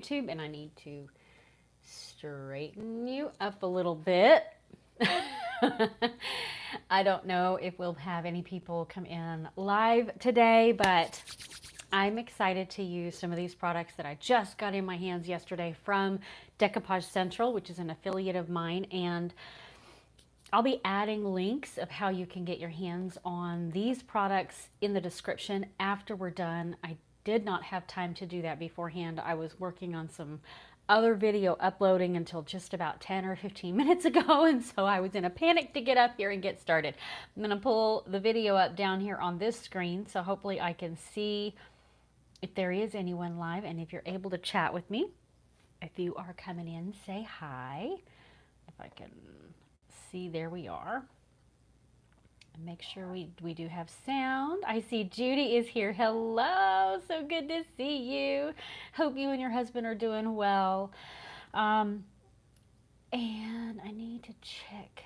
YouTube, and I need to straighten you up a little bit. I don't know if we'll have any people come in live today, but I'm excited to use some of these products that I just got in my hands yesterday from Decoupage Central, which is an affiliate of mine, and I'll be adding links of how you can get your hands on these products in the description after we're done. I did not have time to do that beforehand. I was working on some other video uploading until just about 10 or 15 minutes ago, and so I was in a panic to get up here and get started. I'm going to pull the video up down here on this screen, so hopefully I can see if there is anyone live, and if you're able to chat with me. If you are coming in, say hi. If I can see, there we are. And make sure we do have sound. I see Judy is here. Hello, so good to see you. Hope you and your husband are doing well. And I need to check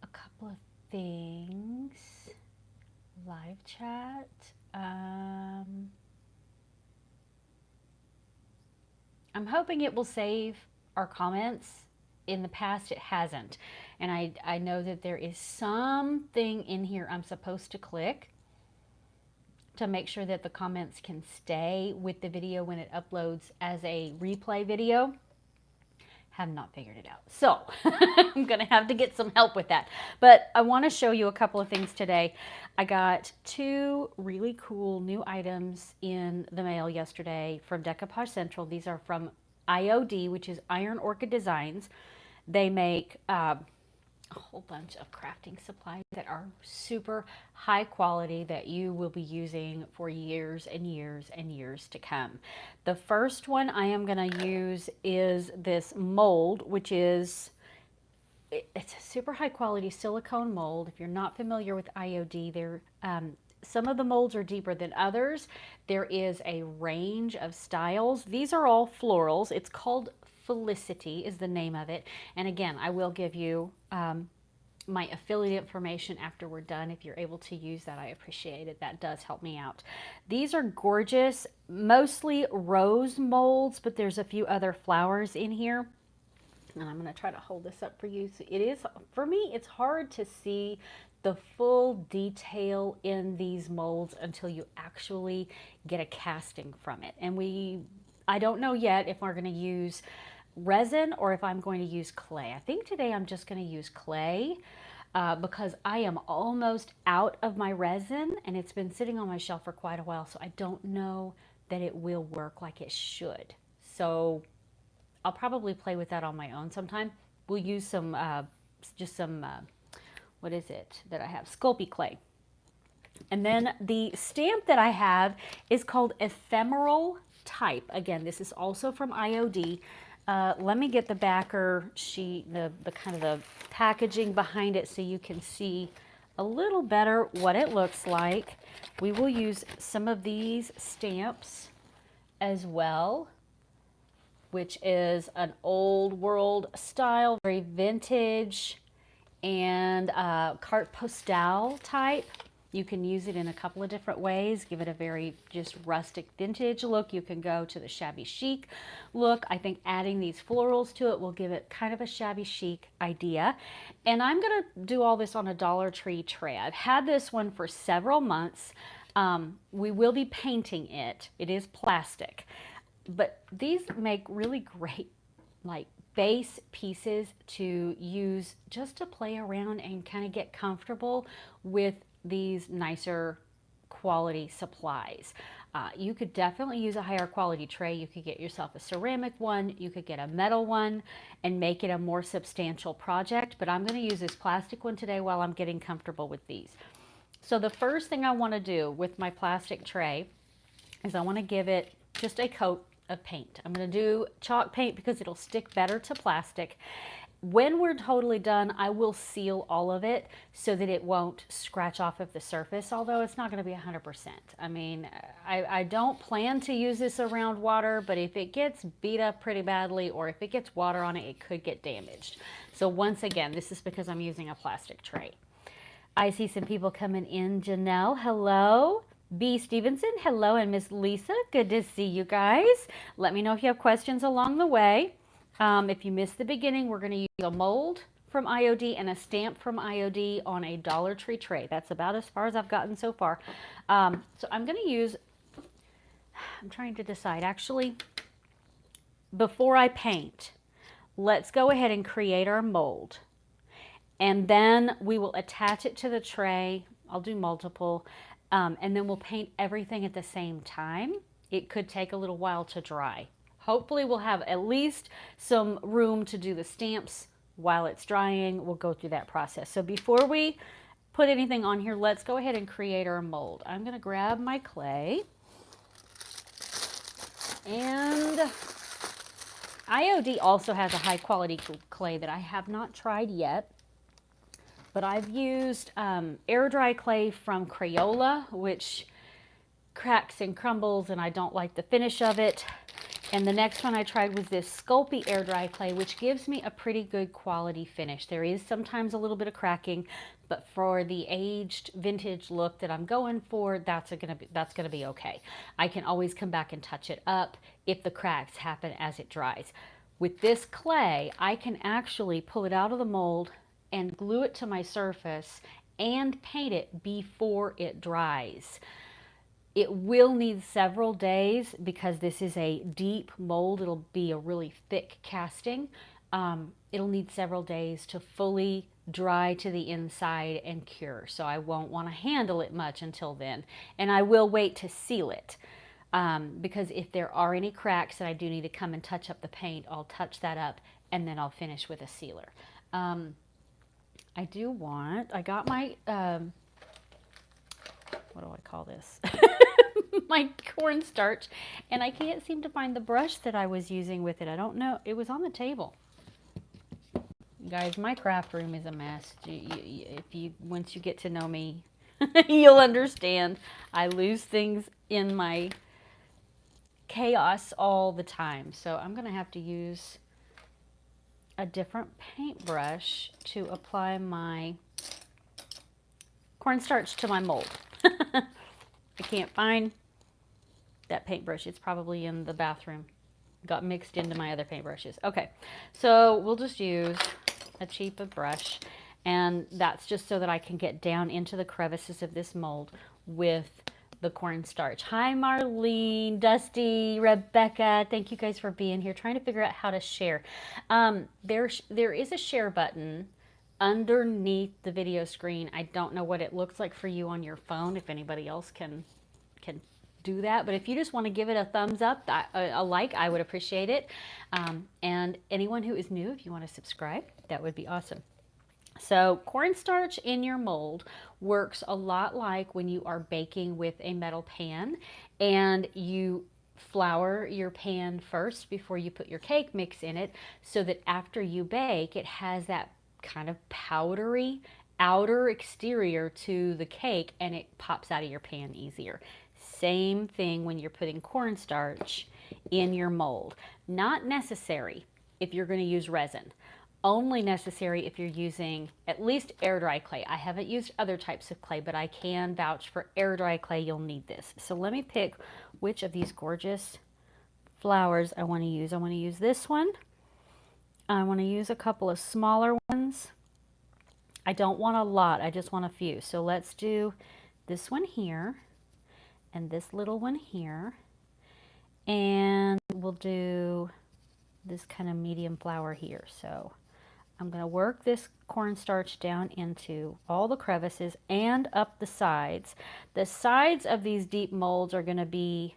a couple of things. Live chat. I'm hoping it will save our comments. In the past, it hasn't. And I know that there is something in here I'm supposed to click to make sure that the comments can stay with the video when it uploads as a replay video. Have not figured it out. So I'm going to have to get some help with that. But I want to show you a couple of things today. I got two really cool new items in the mail yesterday from Decoupage Central. These are from IOD, which is Iron Orchid Designs. They make a whole bunch of crafting supplies that are super high quality that you will be using for years and years and years to come. The first one I am going to use is this mold, which is, it's a super high quality silicone mold. If you're not familiar with IOD, some of the molds are deeper than others. There is a range of styles. These are all florals. It's called Felicity is the name of it. And again, I will give you my affiliate information after we're done. If you're able to use that, I appreciate it. That does help me out. These are gorgeous, mostly rose molds, but there's a few other flowers in here. And I'm going to try to hold this up for you. So it is, for me, it's hard to see the full detail in these molds until you actually get a casting from it. And I don't know yet if we're going to use resin or if I'm going to use clay. I think today I'm just going to use clay because I am almost out of my resin and it's been sitting on my shelf for quite a while, so I don't know that it will work like it should. So I'll probably play with that on my own sometime. We'll use some, what is it that I have? Sculpey clay. And then the stamp that I have is called Ephemeral Type. Again, this is also from IOD. Let me get the backer sheet, the kind of the packaging behind it so you can see a little better what it looks like. We will use some of these stamps as well, which is an old world style, very vintage and carte postale type. You can use it in a couple of different ways, give it a very just rustic vintage look. You can go to the shabby chic look. I think adding these florals to it will give it kind of a shabby chic idea. And I'm gonna do all this on a Dollar Tree tray. I've had this one for several months. We will be painting it. It is plastic, but these make really great like base pieces to use just to play around and kind of get comfortable with these nicer quality supplies. You could definitely use a higher quality tray. You could get yourself a ceramic one, you could get a metal one and make it a more substantial project, but I'm going to use this plastic one today while I'm getting comfortable with these. So the first thing I want to do with my plastic tray is I want to give it just a coat of paint. I'm going to do chalk paint because it'll stick better to plastic. When we're totally done, I will seal all of it so that it won't scratch off of the surface, although it's not going to be 100%. I mean, I don't plan to use this around water, but if it gets beat up pretty badly or if it gets water on it, it could get damaged. So once again, this is because I'm using a plastic tray. I see some people coming in. Janelle, hello. B. Stevenson, hello, and Miss Lisa, good to see you guys. Let me know if you have questions along the way. If you missed the beginning, we're going to use a mold from IOD and a stamp from IOD on a Dollar Tree tray. That's about as far as I've gotten so far. So I'm going to use, I'm trying to decide, actually, before I paint, let's go ahead and create our mold. And then we will attach it to the tray. I'll do multiple. And then we'll paint everything at the same time. It could take a little while to dry. Hopefully we'll have at least some room to do the stamps while it's drying. We'll go through that process. So before we put anything on here, let's go ahead and create our mold. I'm going to grab my clay. And IOD also has a high quality clay that I have not tried yet. But I've used air dry clay from Crayola, which cracks and crumbles and I don't like the finish of it. And the next one I tried was this Sculpey air dry clay, which gives me a pretty good quality finish. There is sometimes a little bit of cracking, but for the aged vintage look that I'm going for, that's gonna be okay. I can always come back and touch it up if the cracks happen as it dries. With this clay, I can actually pull it out of the mold and glue it to my surface and paint it before it dries. It will need several days because this is a deep mold. It'll be a really thick casting. It'll need several days to fully dry to the inside and cure. So I won't want to handle it much until then. And I will wait to seal it because if there are any cracks that I do need to come and touch up the paint, I'll touch that up and then I'll finish with a sealer. I got my, what do I call this? My cornstarch, and I can't seem to find the brush that I was using with it. I don't know. It was on the table. Guys, my craft room is a mess. Once you get to know me, you'll understand. I lose things in my chaos all the time. So I'm going to have to use a different paintbrush to apply my cornstarch to my mold. I can't find that paintbrush. It's probably in the bathroom. Got mixed into my other paintbrushes. Okay, so we'll just use a cheaper brush, and that's just so that I can get down into the crevices of this mold with the cornstarch. Hi Marlene, Dusty, Rebecca, thank you guys for being here. Trying to figure out how to share. There is a share button underneath the video screen. I don't know what it looks like for you on your phone, if anybody else can do that, but if you just want to give it a thumbs up, a like, I would appreciate it. And anyone who is new, if you want to subscribe, that would be awesome. So cornstarch in your mold works a lot like when you are baking with a metal pan and you flour your pan first before you put your cake mix in it, so that after you bake, it has that kind of powdery outer exterior to the cake and it pops out of your pan easier. Same thing when you're putting cornstarch in your mold. Not necessary if you're going to use resin. Only necessary if you're using at least air dry clay. I haven't used other types of clay, but I can vouch for air dry clay. You'll need this. So let me pick which of these gorgeous flowers I want to use. I want to use this one. I want to use a couple of smaller ones. I don't want a lot. I just want a few. So let's do this one here and this little one here. And we'll do this kind of medium flower here. So I'm going to work this cornstarch down into all the crevices and up the sides. The sides of these deep molds are going to be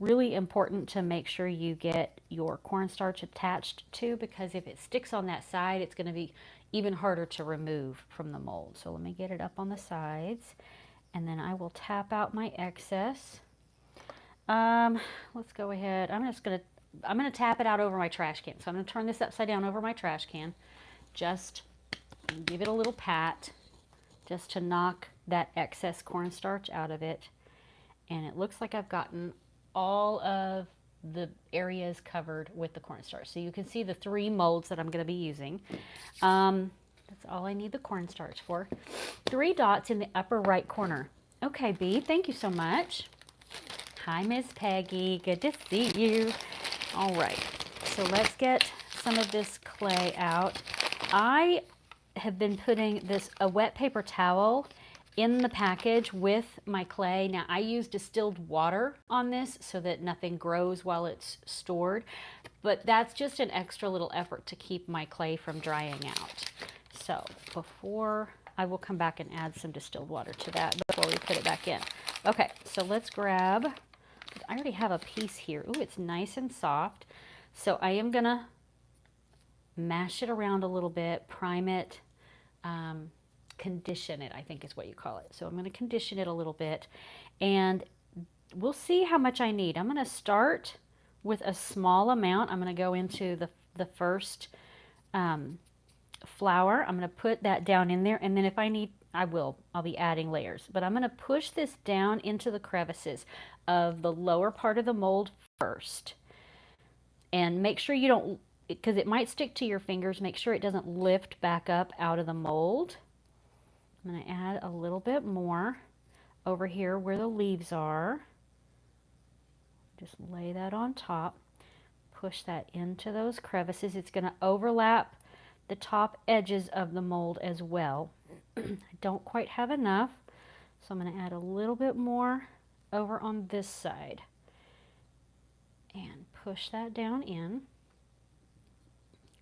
really important to make sure you get your cornstarch attached to, because if it sticks on that side, it's going to be even harder to remove from the mold. So let me get it up on the sides, and then I will tap out my excess. Let's go ahead. I'm going to tap it out over my trash can. So I'm going to turn this upside down over my trash can. Just give it a little pat just to knock that excess cornstarch out of it. And it looks like I've gotten all of the areas covered with the cornstarch. So you can see the 3 molds that I'm going to be using. That's all I need the cornstarch for. 3 dots in the upper right corner. Okay, Bee, thank you so much. Hi, Miss Peggy. Good to see you. All right, so let's get some of this clay out. I have been putting a wet paper towel in the package with my clay. Now, I use distilled water on this so that nothing grows while it's stored, but that's just an extra little effort to keep my clay from drying out. So before, I will come back and add some distilled water to that before we put it back in. Okay, so let's grab, I already have a piece here. Ooh, it's nice and soft. So I am gonna mash it around a little bit, prime it, condition it, I think is what you call it. So I'm going to condition it a little bit, and we'll see how much I need. I'm going to start with a small amount. I'm going to go into the first flour. I'm going to put that down in there, and then if I need, I'll be adding layers. But I'm going to push this down into the crevices of the lower part of the mold first. And make sure you don't, because it might stick to your fingers, make sure it doesn't lift back up out of the mold. I'm going to add a little bit more over here where the leaves are. Just lay that on top. Push that into those crevices. It's going to overlap the top edges of the mold as well. I don't quite have enough, so I'm going to add a little bit more over on this side. And push that down in.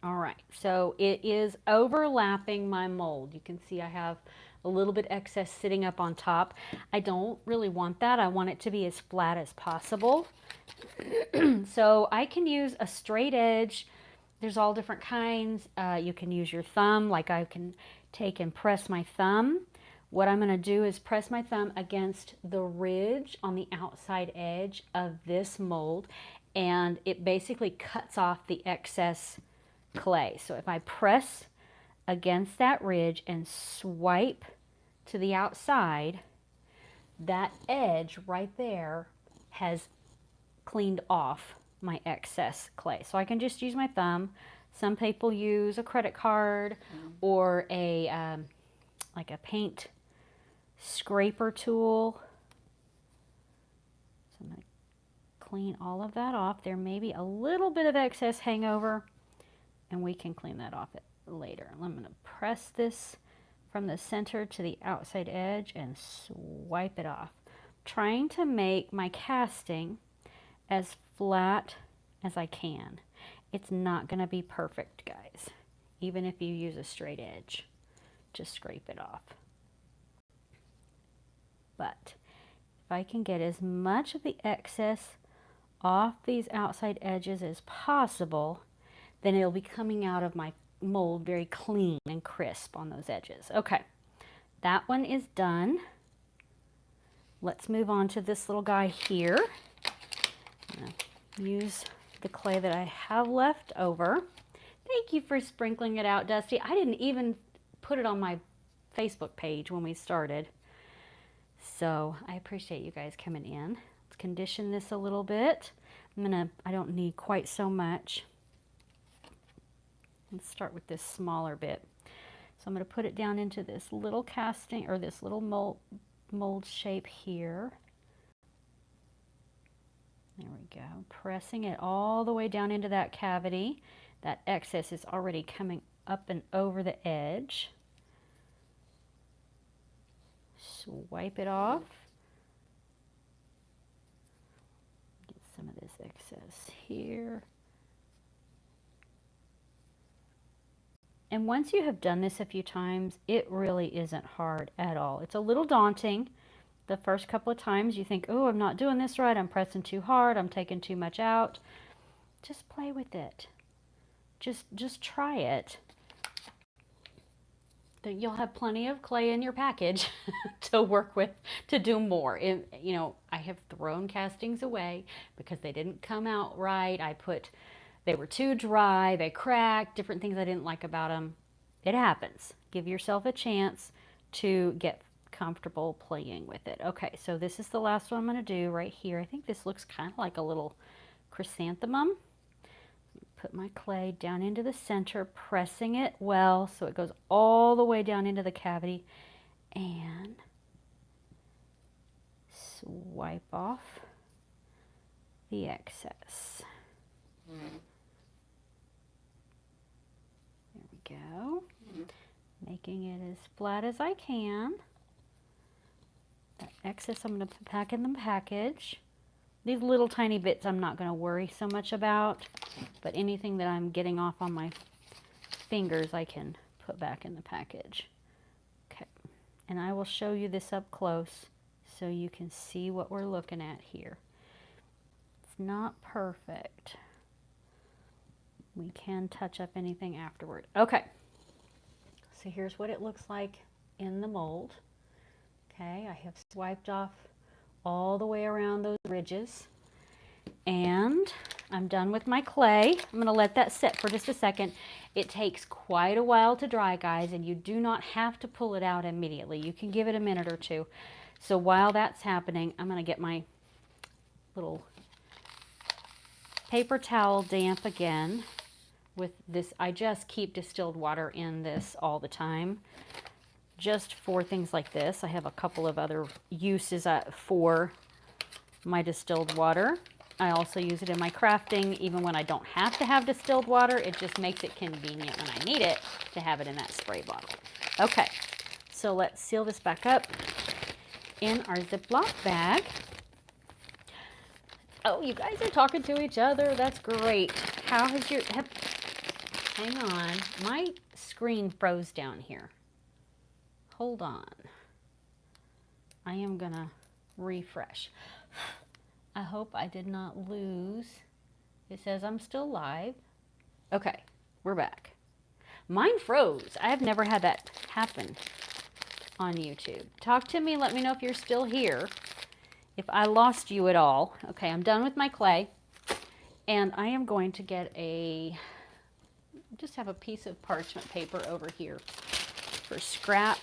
All right, so it is overlapping my mold. You can see I have a little bit excess sitting up on top. I don't really want that. I want it to be as flat as possible. So I can use a straight edge. There's all different kinds. You can use your thumb, like I can take and press my thumb. What I'm going to do is press my thumb against the ridge on the outside edge of this mold, and it basically cuts off the excess clay. So if I press against that ridge and swipe to the outside, that edge right there has cleaned off my excess clay. So I can just use my thumb. Some people use a credit card or a like a paint scraper tool. So I'm going to clean all of that off. There may be a little bit of excess hangover, and we can clean that off later. I'm going to press this from the center to the outside edge and swipe it off, trying to make my casting as flat as I can. It's not going to be perfect, guys, even if you use a straight edge. Just scrape it off. But if I can get as much of the excess off these outside edges as possible, then it'll be coming out of my mold very clean and crisp on those edges. Okay, that one is done. Let's move on to this little guy here. I'm gonna use the clay that I have left over. Thank you for sprinkling it out, Dusty. I didn't even put it on my Facebook page when we started. So I appreciate you guys coming in. Let's condition this a little bit. I don't need quite so much. Let's start with this smaller bit. So I'm going to put it down into this little casting, or this little mold shape here. There we go. Pressing it all the way down into that cavity. That excess is already coming up and over the edge. Swipe it off. Get some of this excess here. And once you have done this a few times, it really isn't hard at all. It's a little daunting. The first couple of times you think, oh, I'm not doing this right. I'm pressing too hard. I'm taking too much out. Just play with it. Just try it. Then you'll have plenty of clay in your package to work with to do more. You know, I have thrown castings away because they didn't come out right. They were too dry, they cracked, different things I didn't like about them. It happens. Give yourself a chance to get comfortable playing with it. Okay, so this is the last one I'm going to do right here. I think this looks kind of like a little chrysanthemum. Put my clay down into the center, pressing it well so it goes all the way down into the cavity, and wipe off the excess. There we go. Making it as flat as I can. That excess I'm going to put back in the package. These little tiny bits I'm not going to worry so much about, but anything that I'm getting off on my fingers I can put back in the package. Okay, and I will show you this up close so you can see what we're looking at here. It's not perfect. We can touch up anything afterward. Okay, so here's what it looks like in the mold. Okay, I have swiped off all the way around those ridges, and I'm done with my clay. I'm going to let that sit for just a second. It takes quite a while to dry, guys, and you do not have to pull it out immediately. You can give it a minute or two. So while that's happening, I'm going to get my little paper towel damp again with this. I just keep distilled water in this all the time, just for things like this. I have a couple of other uses for my distilled water. I also use it in my crafting, even when I don't have to have distilled water. It just makes it convenient when I need it to have it in that spray bottle. Okay, so let's seal this back up in our Ziploc bag. Oh, you guys are talking to each other. That's great. How has your... Hang on. My screen froze down here. Hold on. I am going to refresh. I hope I did not lose. It says I'm still live. Okay, we're back. Mine froze. I have never had that happen on YouTube. Talk to me. Let me know if you're still here. If I lost you at all. Okay, I'm done with my clay. And I am going to get just have a piece of parchment paper over here for scrap.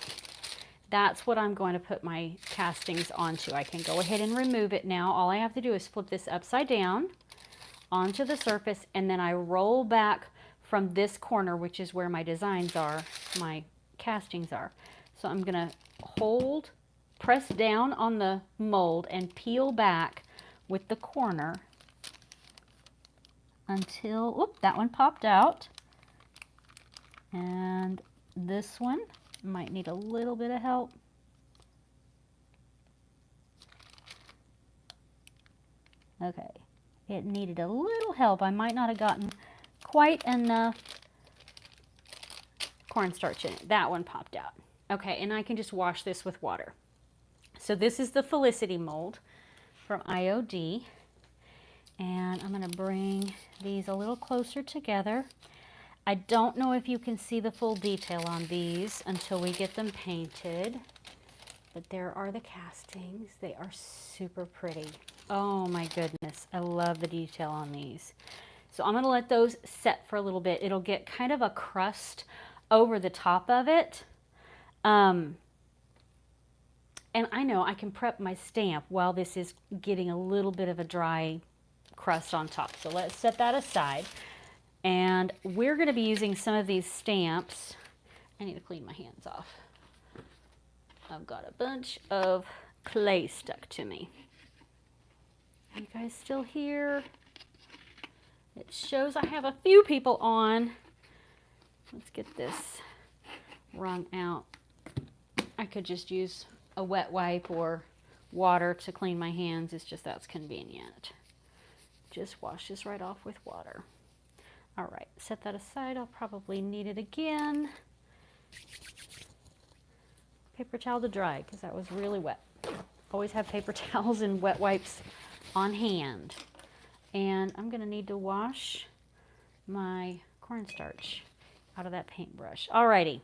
That's what I'm going to put my castings onto. I can go ahead and remove it now. All I have to do is flip this upside down onto the surface, and then I roll back from this corner, which is where my designs are, my castings are. So I'm going to press down on the mold and peel back with the corner until, whoop, that one popped out. And this one might need a little bit of help. Okay, it needed a little help. I might not have gotten quite enough cornstarch in it. That one popped out. Okay, and I can just wash this with water. So this is the Felicity mold from IOD. And I'm going to bring these a little closer together. I don't know if you can see the full detail on these until we get them painted, but there are the castings. They are super pretty. Oh my goodness, I love the detail on these. So I'm going to let those set for a little bit. It'll get kind of a crust over the top of it. And I know I can prep my stamp while this is getting a little bit of a dry crust on top. So let's set that aside. And we're going to be using some of these stamps. I need to clean my hands off. I've got a bunch of clay stuck to me. Are you guys still here? It shows I have a few people on. Let's get this wrung out. I could just use a wet wipe or water to clean my hands. It's just that's convenient. Just wash this right off with water. All right, set that aside. I'll probably need it again. Paper towel to dry because that was really wet. Always have paper towels and wet wipes on hand. And I'm going to need to wash my cornstarch out of that paintbrush. Alrighty,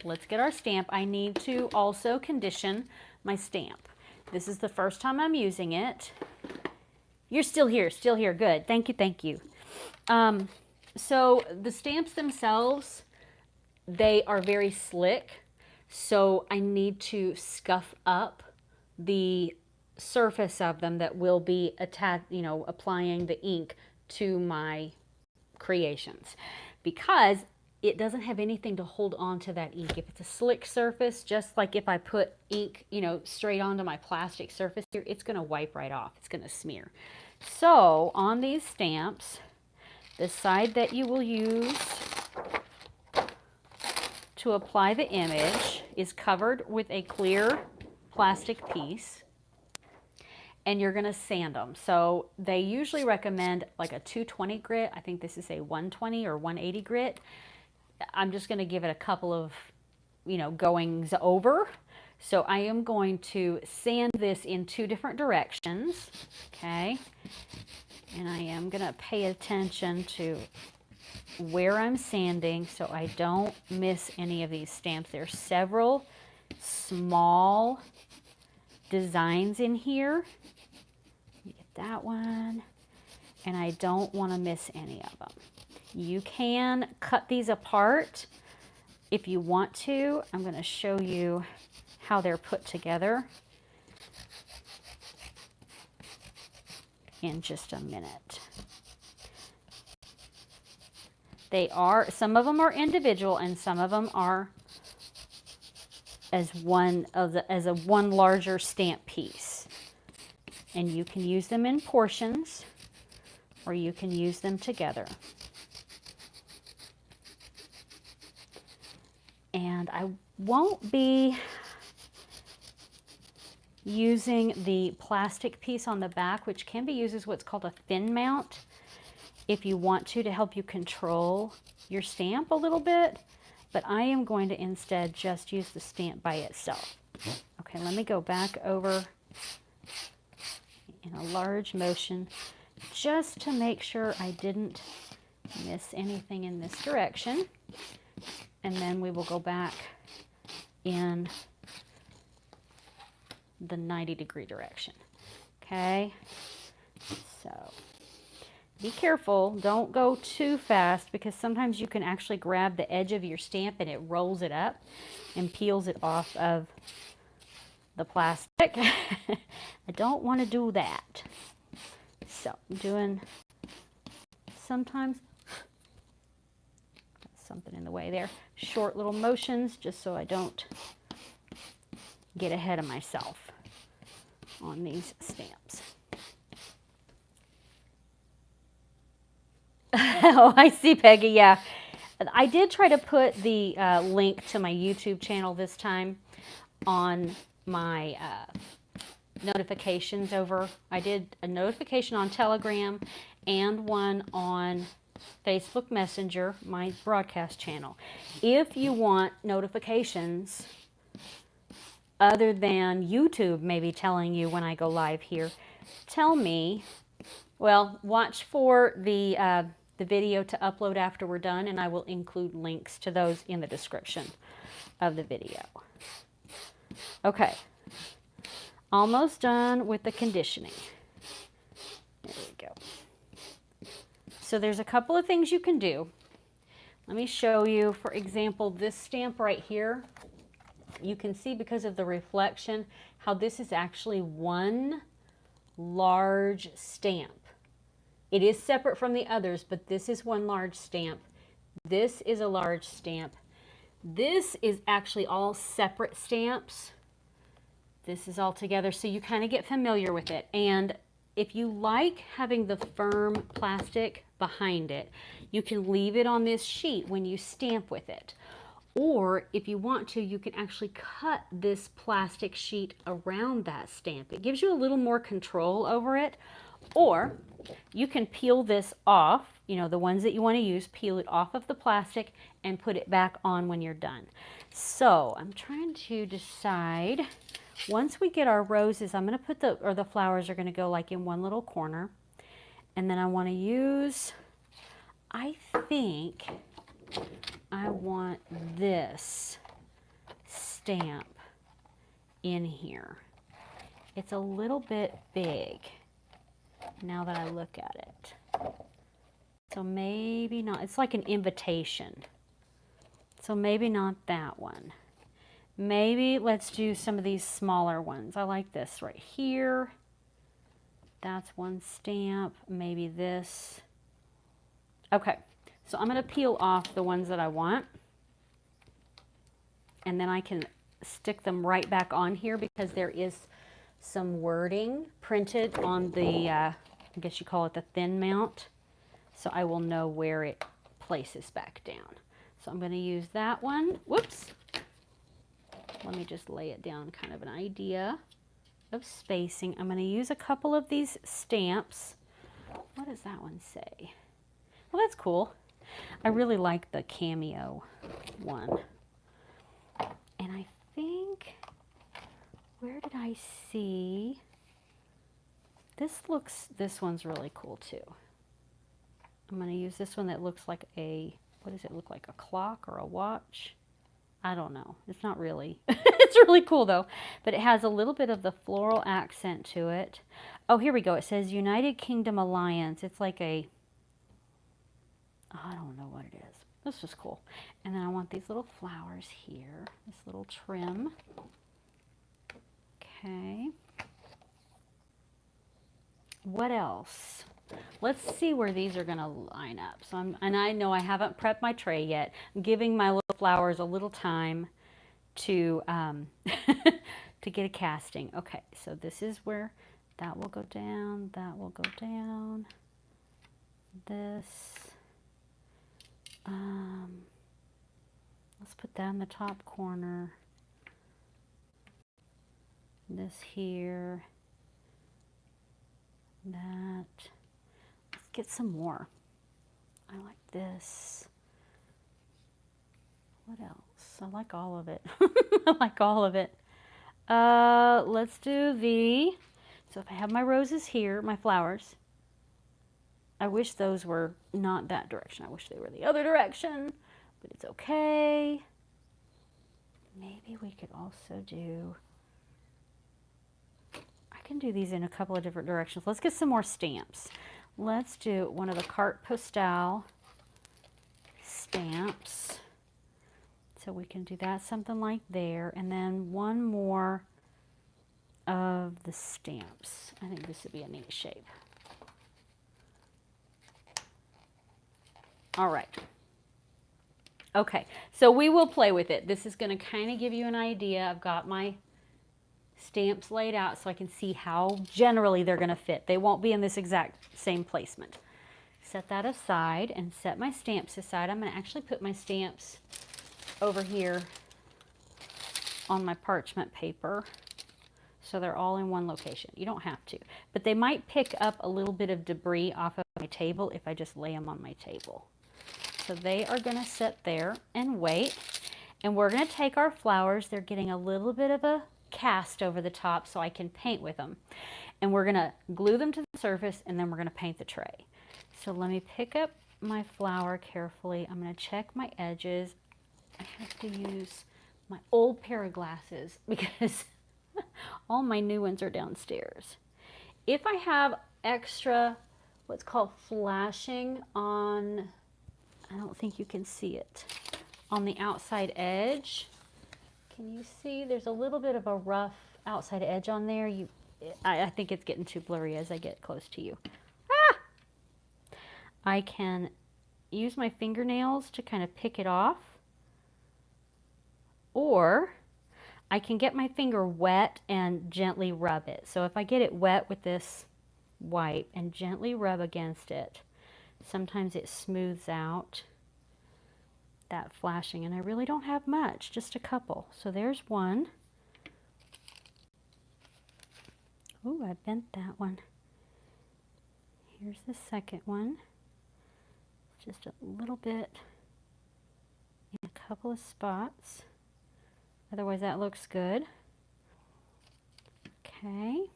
let's get our stamp. I need to also condition my stamp. This is the first time I'm using it. You're still here, good. Thank you, thank you. So the stamps themselves, they are very slick. So I need to scuff up the surface of them that will be applying the ink to my creations. Because it doesn't have anything to hold on to that ink. If it's a slick surface, just like if I put ink, you know, straight onto my plastic surface here, it's going to wipe right off. It's going to smear. So on these stamps, the side that you will use to apply the image is covered with a clear plastic piece, and you're going to sand them. So they usually recommend like a 220 grit. I think this is a 120 or 180 grit. I'm just going to give it a couple of, you know, goings over. So I am going to sand this in 2 different directions, okay? And I am going to pay attention to where I'm sanding so I don't miss any of these stamps. There's several small designs in here. Get that one. And I don't want to miss any of them. You can cut these apart if you want to. I'm going to show you how they're put together in just a minute. They are, some of them are individual and some of them are as one larger stamp piece. And you can use them in portions or you can use them together. And I won't be using the plastic piece on the back, which can be used as what's called a thin mount, if you want to help you control your stamp a little bit. But I am going to instead just use the stamp by itself. Okay, let me go back over in a large motion just to make sure I didn't miss anything in this direction. And then we will go back in the 90-degree direction. Okay, so be careful, don't go too fast, because sometimes you can actually grab the edge of your stamp and it rolls it up and peels it off of the plastic. I don't want to do that. So I'm doing sometimes something in the way there. Short little motions just so I don't get ahead of myself on these stamps. Oh, I see, Peggy. Yeah, I did try to put the link to my YouTube channel this time on my notifications over. I did a notification on Telegram and one on Facebook Messenger, my broadcast channel. If you want notifications other than YouTube maybe telling you when I go live here, tell me. Well, watch for the video to upload after we're done, and I will include links to those in the description of the video. Okay, almost done with the conditioning. There we go. So there's a couple of things you can do. Let me show you, for example, this stamp right here. You can see because of the reflection how this is actually one large stamp. It is separate from the others, but this is one large stamp. This is a large stamp. This is actually all separate stamps. This is all together, so you kind of get familiar with it. And if you like having the firm plastic behind it, you can leave it on this sheet when you stamp with it. Or if you want to, you can actually cut this plastic sheet around that stamp. It gives you a little more control over it. Or you can peel this off, you know, the ones that you want to use, peel it off of the plastic and put it back on when you're done. So I'm trying to decide, once we get our roses, I'm going to put the flowers are going to go like in one little corner. And then I want to use, I think I want this stamp in here. It's a little bit big now that I look at it. So maybe not. It's like an invitation. So maybe not that one. Maybe let's do some of these smaller ones. I like this right here. That's one stamp. Maybe this. Okay. So I'm going to peel off the ones that I want, and then I can stick them right back on here because there is some wording printed on the, I guess you call it the thin mount, so I will know where it places back down. So I'm going to use that one. Whoops. Let me just lay it down, kind of an idea of spacing. I'm going to use a couple of these stamps. What does that one say? Well, that's cool. I really like the cameo one. And I think, where did I see? This one's really cool too. I'm going to use this one that looks like what does it look like? A clock or a watch? I don't know. It's not really. It's really cool though. But it has a little bit of the floral accent to it. Oh, here we go. It says United Kingdom Alliance. It's like I don't know what it is. This is cool. And then I want these little flowers here. This little trim. Okay. What else? Let's see where these are going to line up. So and I know I haven't prepped my tray yet. I'm giving my little flowers a little time to to get a casting. Okay, so this is where that will go down, that will go down. This, let's put that in the top corner. This here, that. Let's get some more. I like this. What else? I like all of it. I like all of it. Let's do so if I have my roses here, my flowers, I wish those were not that direction. I wish they were the other direction, but it's okay. Maybe we could also I can do these in a couple of different directions. Let's get some more stamps. Let's do one of the carte postale stamps. So we can do that, something like there, and then one more of the stamps. I think this would be a neat shape. All right. Okay, so we will play with it. This is going to kind of give you an idea. I've got my stamps laid out so I can see how generally they're going to fit. They won't be in this exact same placement. Set that aside and set my stamps aside. I'm going to actually put my stamps over here on my parchment paper so they're all in one location. You don't have to, but they might pick up a little bit of debris off of my table if I just lay them on my table. So they are going to sit there and wait, and we're going to take our flowers. They're getting a little bit of a cast over the top so I can paint with them, and we're going to glue them to the surface, and then we're going to paint the tray. So let me pick up my flower carefully. I'm going to check my edges. I have to use my old pair of glasses because all my new ones are downstairs. If I have extra what's called flashing on, I don't think you can see it, on the outside edge. Can you see there's a little bit of a rough outside edge on there? I think it's getting too blurry as I get close to you. Ah! I can use my fingernails to kind of pick it off, or I can get my finger wet and gently rub it. So if I get it wet with this wipe and gently rub against it, sometimes it smooths out that flashing, and I really don't have much, just a couple. So there's one. Ooh, I bent that one. Here's the second one. Just a little bit in a couple of spots. Otherwise that looks good. Okay.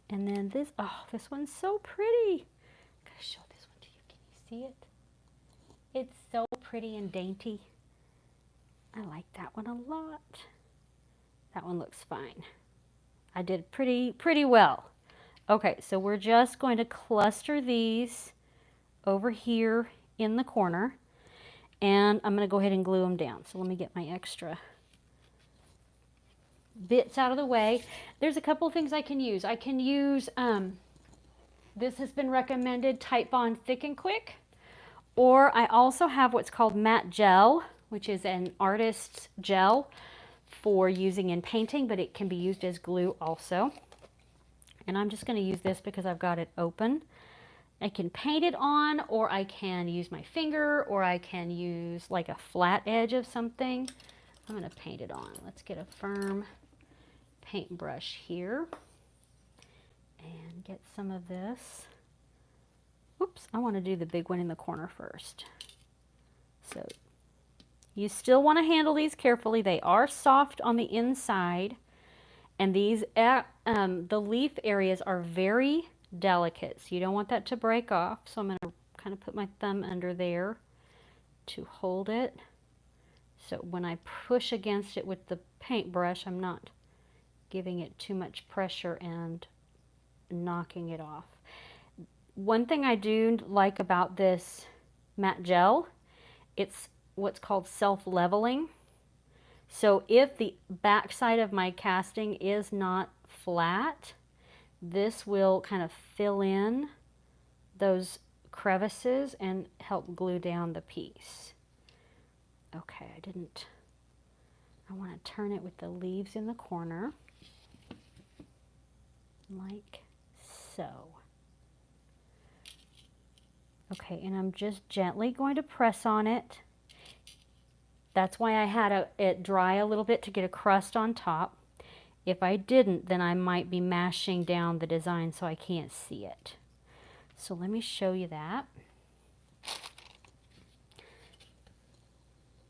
And then this, oh, this one's so pretty. I'm gonna show this one to you. Can you see it? It's so pretty and dainty. I like that one a lot. That one looks fine. I did pretty well. Okay, so we're just going to cluster these over here in the corner, and I'm going to go ahead and glue them down. So let me get my extra bits out of the way. There's a couple things I can use. I can use, this has been recommended, Type Bond Thick and Quick, Or I also have what's called matte gel, which is an artist's gel for using in painting, but it can be used as glue also. And I'm just going to use this because I've got it open. I can paint it on, or I can use my finger, or I can use like a flat edge of something. I'm going to paint it on. Let's get a firm paintbrush here and get some of this. Oops, I want to do the big one in the corner first. So you still want to handle these carefully. They are soft on the inside, and these the leaf areas are very delicate, so you don't want that to break off. So I'm going to kind of put my thumb under there to hold it. So when I push against it with the paintbrush, I'm not giving it too much pressure and knocking it off. One thing I do like about this matte gel, it's what's called self-leveling. So if the back side of my casting is not flat, this will kind of fill in those crevices and help glue down the piece. Okay, I want to turn it with the leaves in the corner, like so. Okay, and I'm just gently going to press on it. That's why I had it dry a little bit to get a crust on top. If I didn't, then I might be mashing down the design so I can't see it. So let me show you that.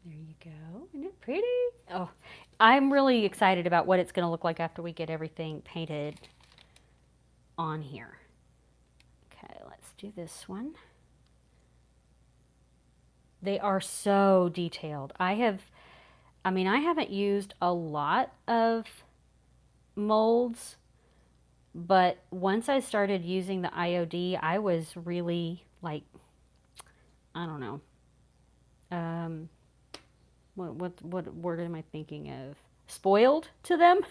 There you go. Isn't it pretty? Oh, I'm really excited about what it's going to look like after we get everything painted on here. Okay, let's do this one. They are so detailed. I haven't used a lot of molds, but once I started using the IOD, I was really like, I don't know, what word am I thinking of? Spoiled to them.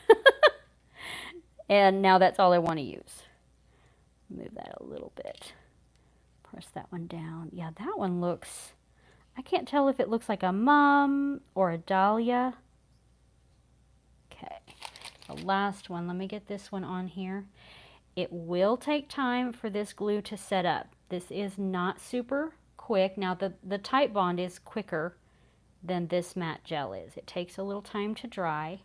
And now that's all I want to use. Move that a little bit. Press that one down. Yeah, that one looks, I can't tell if it looks like a mum or a dahlia. Okay, the last one, let me get this one on here. It will take time for this glue to set up. This is not super quick. Now the Type Bond is quicker than this matte gel is. It takes a little time to dry,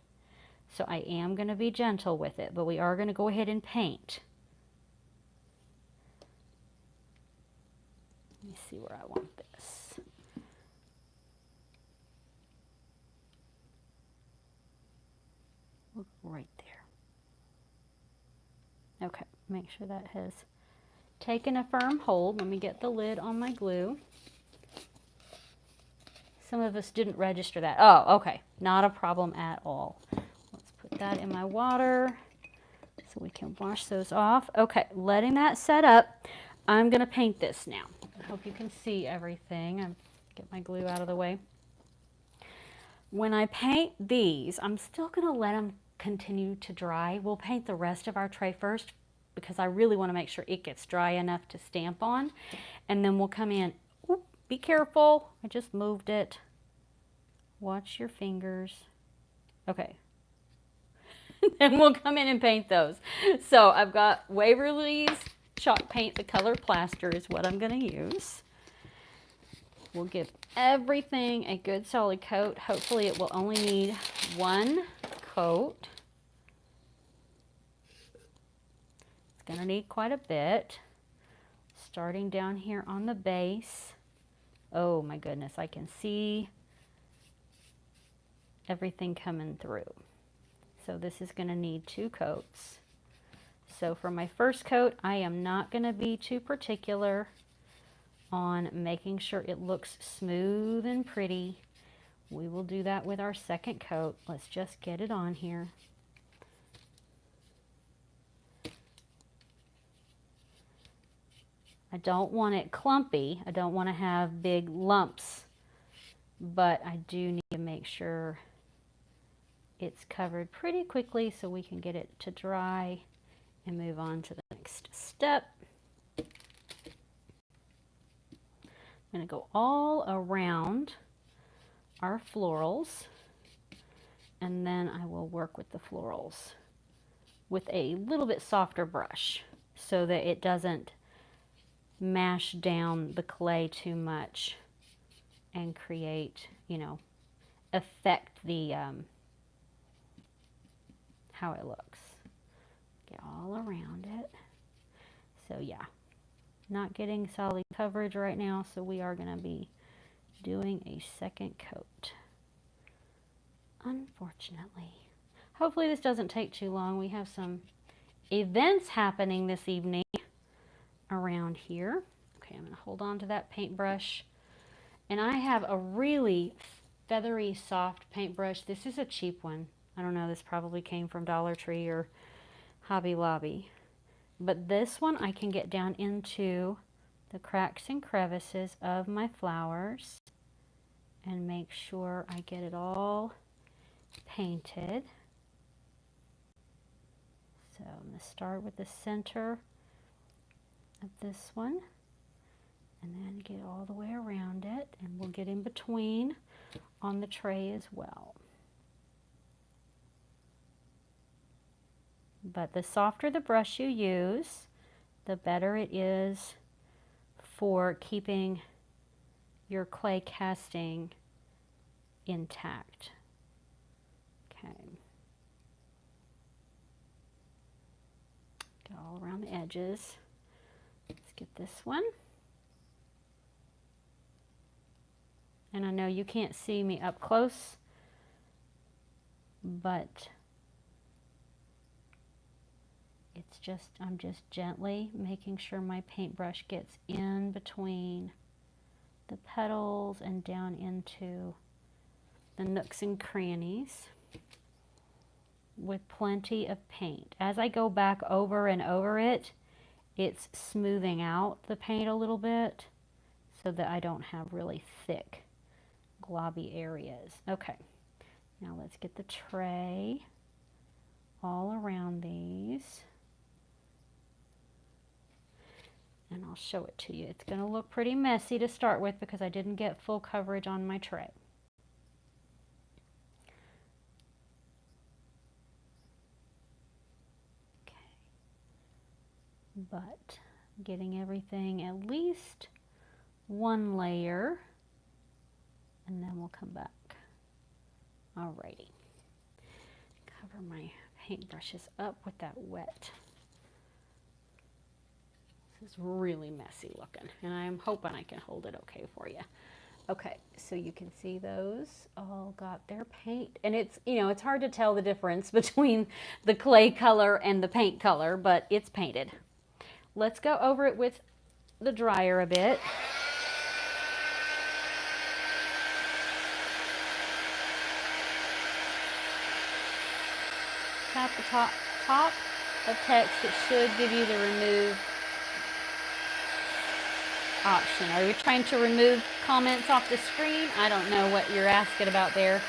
so I am going to be gentle with it, but we are going to go ahead and paint. Let me see where I want this. Right there. Okay, make sure that has taken a firm hold. Let me get the lid on my glue. Some of us didn't register that. Oh, okay, not a problem at all. Let's put that in my water so we can wash those off. Okay, letting that set up, I'm going to paint this now. I hope you can see everything. I'll get my glue out of the way. When I paint these, I'm still going to let them continue to dry. We'll paint the rest of our tray first because I really want to make sure it gets dry enough to stamp on. And then we'll come in. Oop, be careful. I just moved it. Watch your fingers. Okay. Then we'll come in and paint those. So I've got Waverly's chalk paint. The color Plaster is what I'm going to use. We'll give everything a good solid coat. Hopefully it will only need one coat. It's going to need quite a bit. Starting down here on the base. Oh my goodness, I can see everything coming through. So this is going to need 2 coats. So for my first coat, I am not going to be too particular on making sure it looks smooth and pretty. We will do that with our second coat. Let's just get it on here. I don't want it clumpy. I don't want to have big lumps, but I do need to make sure it's covered pretty quickly so we can get it to dry and move on to the next step. I'm going to go all around our florals, and then I will work with the florals with a little bit softer brush so that it doesn't mash down the clay too much and create, you know, affect the how it looks. Get all around it. So yeah, not getting solid coverage right now, so we are going to be doing a second coat, unfortunately. Hopefully this doesn't take too long. We have some events happening this evening around here. Okay, I'm going to hold on to that paintbrush. And I have a really feathery, soft paintbrush. This is a cheap one. I don't know, this probably came from Dollar Tree or Hobby Lobby. But this one I can get down into the cracks and crevices of my flowers and make sure I get it all painted. So I'm going to start with the center of this one and then get all the way around it, and we'll get in between on the tray as well. But the softer the brush you use, the better it is for keeping your clay casting intact. Okay. Get all around the edges. Let's get this one. And I know you can't see me up close, but it's just, I'm just gently making sure my paintbrush gets in between the petals and down into the nooks and crannies with plenty of paint. As I go back over and over it, it's smoothing out the paint a little bit so that I don't have really thick globby areas. Okay, now let's get the tray all around these. And I'll show it to you. It's going to look pretty messy to start with because I didn't get full coverage on my tray. Okay. But getting everything at least one layer, and then we'll come back. Alrighty. Cover my paintbrushes up with that wet. This is really messy looking, and I'm hoping I can hold it okay for you. Okay, so you can see those all got their paint, and it's, you know, it's hard to tell the difference between the clay color and the paint color, but it's painted. Let's go over it with the dryer a bit. Tap the top of text. It should give you the remove option. Are you trying to remove comments off the screen? I don't know what you're asking about there.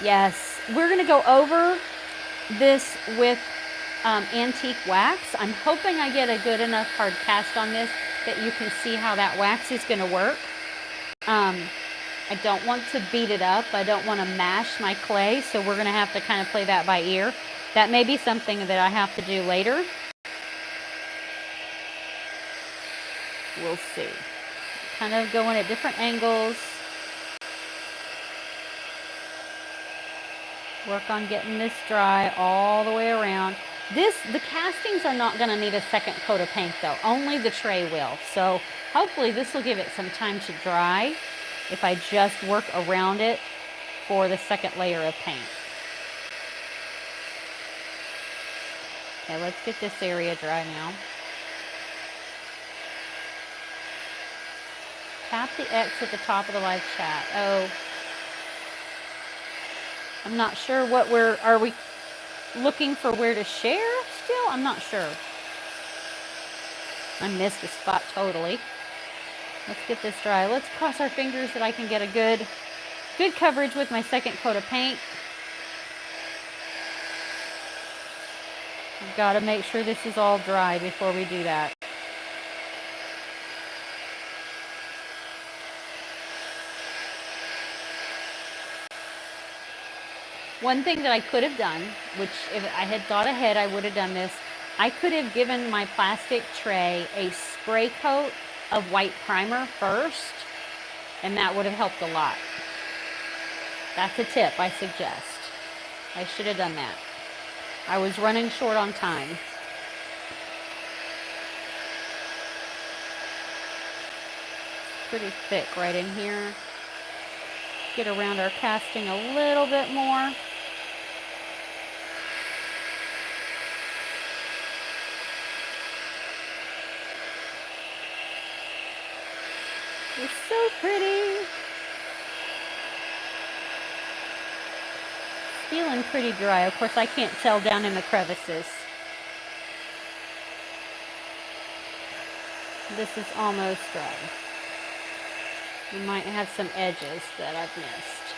Yes, we're going to go over this with antique wax. I'm hoping I get a good enough hard cast on this that you can see how that wax is going to work. I don't want to beat it up. I don't want to mash my clay, so we're going to have to kind of play that by ear. That may be something that I have to do later. We'll see. Kind of going at different angles. Work on getting this dry all the way around. The castings are not going to need a second coat of paint though. Only the tray will. So hopefully this will give it some time to dry if I just work around it for the second layer of paint. Okay, let's get this area dry now. Tap the X at the top of the live chat. Oh, I'm not sure what are we looking for where to share still? I'm not sure. I missed the spot totally. Let's get this dry. Let's cross our fingers that I can get a good coverage with my second coat of paint. I've got to make sure this is all dry before we do that. One thing that I could have done, which if I had thought ahead, I would have done this. I could have given my plastic tray a spray coat of white primer first, and that would have helped a lot. That's a tip I suggest. I should have done that. I was running short on time. Pretty thick right in here. Get around our casting a little bit more. It's so pretty. Feeling pretty dry. Of course, I can't tell down in the crevices. This is almost dry. We might have some edges that I've missed.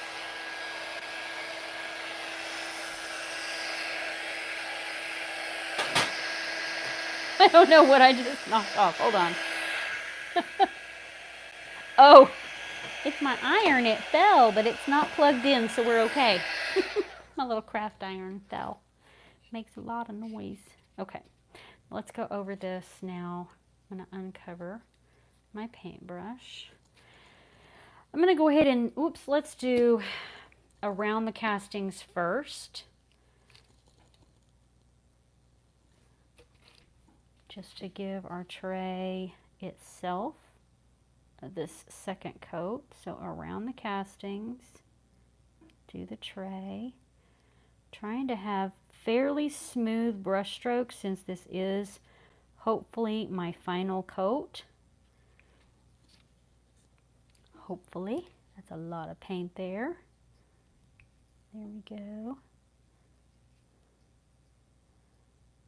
I don't know what I just knocked off. Hold on. Oh, it's my iron. It fell, but it's not plugged in, so we're okay. My little craft iron fell. Makes a lot of noise. Okay, let's go over this now. I'm going to uncover my paintbrush. I'm going to go ahead and, let's do around the castings first. Just to give our tray itself this second coat. So around the castings, do the tray. Trying to have fairly smooth brush strokes since this is hopefully my final coat. Hopefully. That's a lot of paint there. There we go.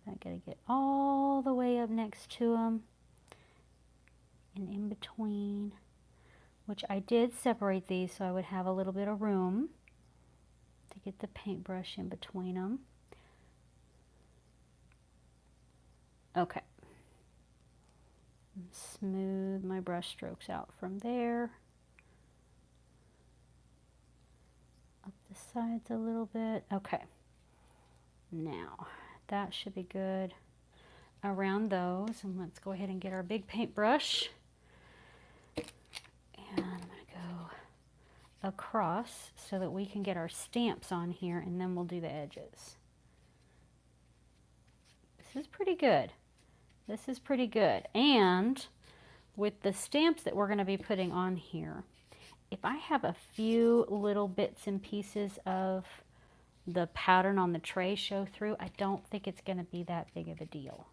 I gotta get all the way up next to them and in between, which I did separate these so I would have a little bit of room to get the paintbrush in between them. Okay. Smooth my brush strokes out from there. Up the sides a little bit. Okay. Now, that should be good around those. And let's go ahead and get our big paintbrush. And I'm going to go across so that we can get our stamps on here, and then we'll do the edges. This is pretty good. This is pretty good. And with the stamps that we're going to be putting on here, if I have a few little bits and pieces of the pattern on the tray show through, I don't think it's going to be that big of a deal.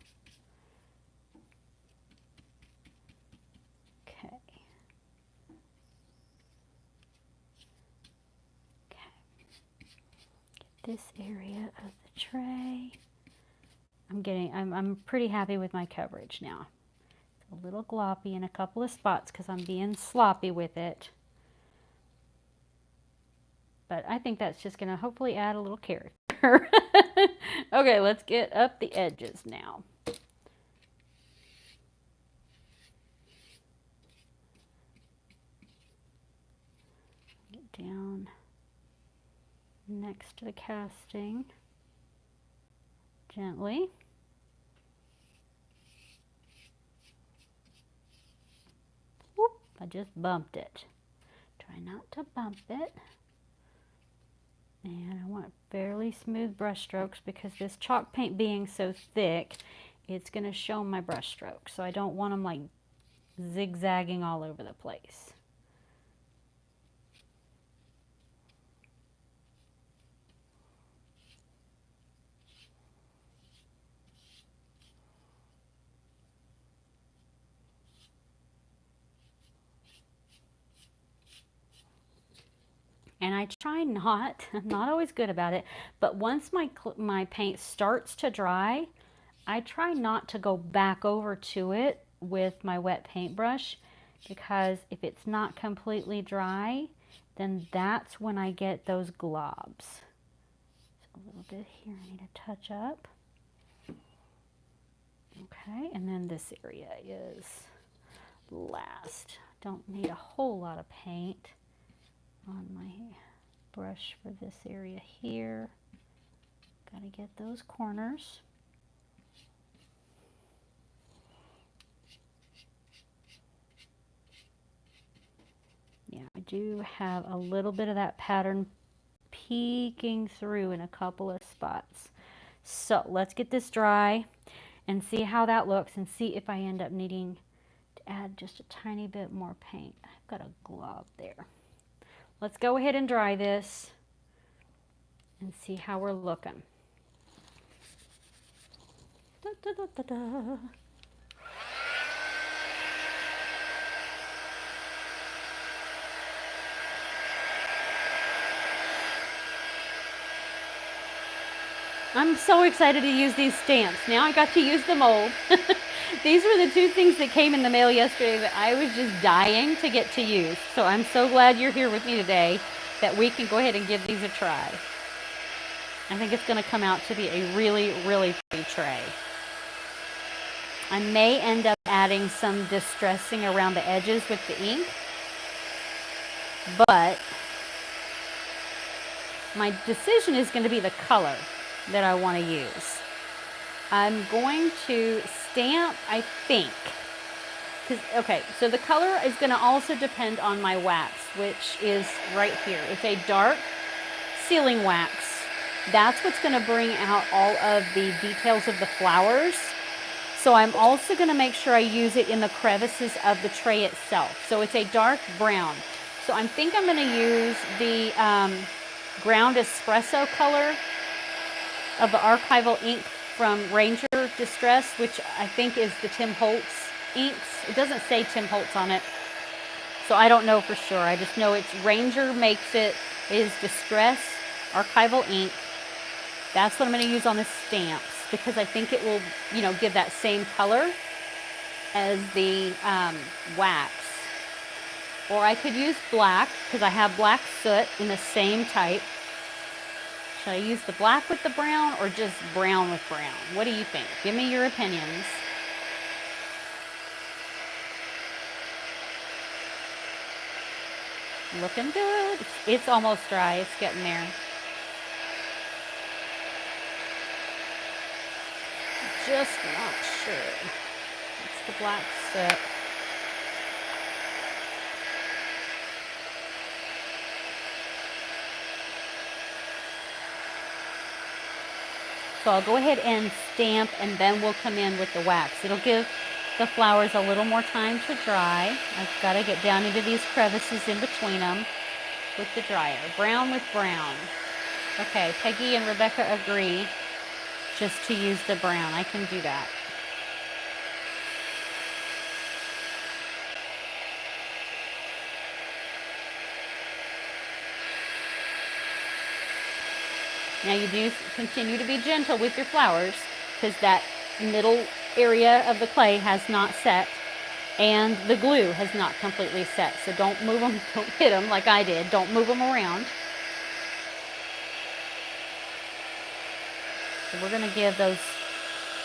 Okay. Get this area of the tray. I'm pretty happy with my coverage now. It's a little gloppy in a couple of spots because I'm being sloppy with it. But I think that's just going to hopefully add a little character. Okay, let's get up the edges now. Get down next to the casting gently. Whoop, I just bumped it. Try not to bump it. And I want fairly smooth brush strokes because this chalk paint being so thick, it's going to show my brush strokes. So I don't want them like zigzagging all over the place. And I try not, I'm not always good about it, but once my paint starts to dry, I try not to go back over to it with my wet paintbrush, because if it's not completely dry, then that's when I get those globs. So a little bit here I need to touch up. Okay, and then this area is last. Don't need a whole lot of paint on my brush for this area here. Gotta get those corners. Yeah, I do have a little bit of that pattern peeking through in a couple of spots. So let's get this dry and see how that looks and see if I end up needing to add just a tiny bit more paint. I've got a glob there. Let's go ahead and dry this and see how we're looking. Da, da, da, da, da. I'm so excited to use these stamps. Now I got to use the mold. These were the two things that came in the mail yesterday that I was just dying to get to use. So I'm so glad you're here with me today that we can go ahead and give these a try. I think it's going to come out to be a really, really pretty tray. I may end up adding some distressing around the edges with the ink, but my decision is going to be the color that I want to use. I'm going to stamp, I think, okay, so the color is going to also depend on my wax, which is right here. It's a dark sealing wax. That's what's going to bring out all of the details of the flowers. So I'm also going to make sure I use it in the crevices of the tray itself. So it's a dark brown. So I think I'm going to use the ground espresso color of the archival ink from Ranger Distress, which I think is the Tim Holtz inks. It doesn't say Tim Holtz on it, so I don't know for sure. I just know it's Ranger makes it, is Distress archival ink. That's what I'm going to use on the stamps because I think it will, you know, give that same color as the wax. Or I could use black because I have black soot in the same type. Should I use the black with the brown or just brown with brown? What do you think? Give me your opinions. Looking good. It's almost dry. It's getting there. Just not sure. It's the black soot. So I'll go ahead and stamp and then we'll come in with the wax. It'll give the flowers a little more time to dry. I've got to get down into these crevices in between them with the dryer. Brown with brown. Okay, Peggy and Rebecca agree just to use the brown. I can do that. Now you do continue to be gentle with your flowers because that middle area of the clay has not set and the glue has not completely set. So don't move them, don't hit them like I did. Don't move them around. So we're going to give those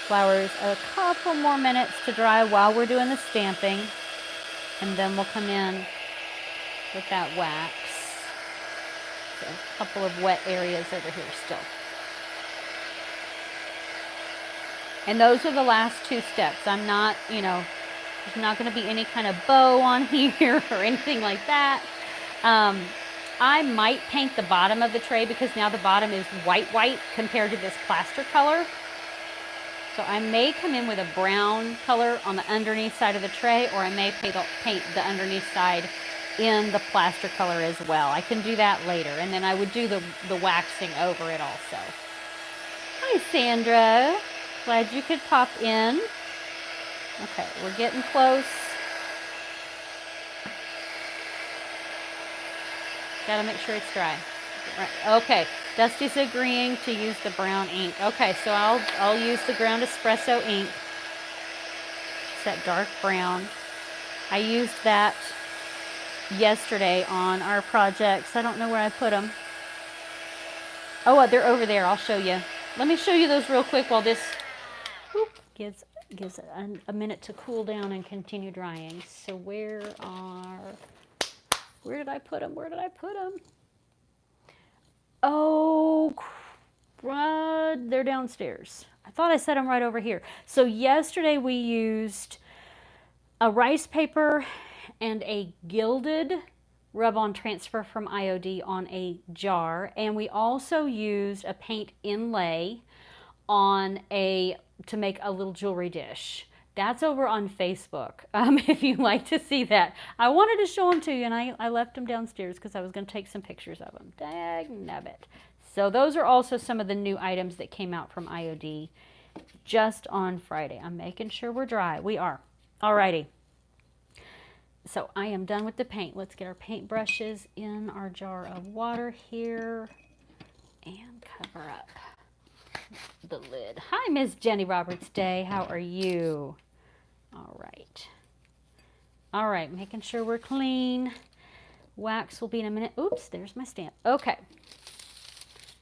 flowers a couple more minutes to dry while we're doing the stamping. And then we'll come in with that wax. A couple of wet areas over here still. And those are the last two steps. I'm not, you know, there's not going to be any kind of bow on here or anything like that. I might paint the bottom of the tray because now the bottom is white compared to this plaster color. So I may come in with a brown color on the underneath side of the tray, or I may paint the underneath side in the plaster color as well. I can do that later, and then I would do the waxing over it also. Hi Sandra, glad you could pop in. Okay, we're getting close. Gotta make sure it's dry. Right. Okay, Dusty's agreeing to use the brown ink. Okay, so I'll use the ground espresso ink. It's that dark brown. I used that yesterday on our projects. I don't know where I put them. Oh, they're over there. I'll show you. Let me show you those real quick while this gives a minute to cool down and continue drying. So where did I put them? Where did I put them? Oh, they're downstairs. I thought I set them right over here. So yesterday we used a rice paper and a gilded rub-on transfer from IOD on a jar, and we also used a paint inlay on to make a little jewelry dish. That's over on Facebook, if you'd like to see that. I wanted to show them to you, and I left them downstairs because I was going to take some pictures of them. Dagnabbit. So those are also some of the new items that came out from IOD just on Friday. I'm making sure we're dry. We are. Alrighty. So I am done with the paint. Let's get our paint brushes in our jar of water here and cover up the lid. Hi, Miss Jenny Roberts Day. How are you? All right. All right, making sure we're clean. Wax will be in a minute. Oops, there's my stamp. Okay.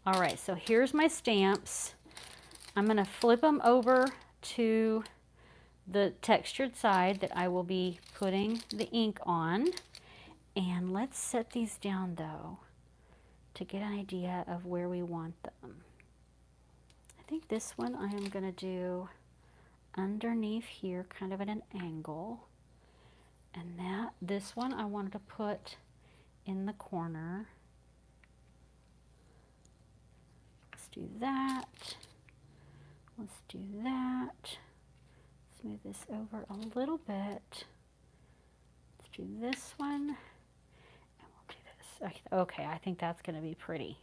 All right, so here's my stamps. I'm going to flip them over to the textured side that I will be putting the ink on. And let's set these down, though, to get an idea of where we want them. I think this one I am going to do underneath here, kind of at an angle. And this one I wanted to put in the corner. Let's do that. Let's do that. Smooth this over a little bit. Let's do this one. And we'll do this. Okay, I think that's going to be pretty.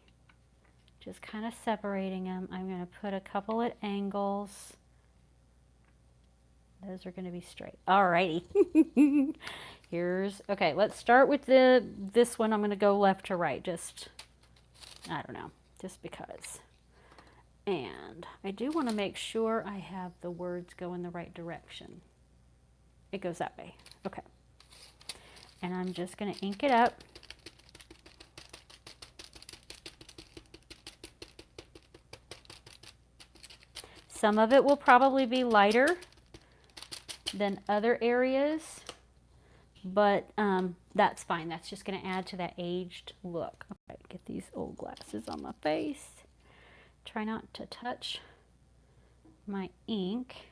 Just kind of separating them. I'm going to put a couple at angles. Those are going to be straight. Alrighty. Okay, let's start with this one. I'm going to go left to right. Just, I don't know, just because. And I do want to make sure I have the words go in the right direction. It goes that way. Okay. And I'm just going to ink it up. Some of it will probably be lighter than other areas, but that's fine. That's just going to add to that aged look. Okay, get these old glasses on my face. Try not to touch my ink.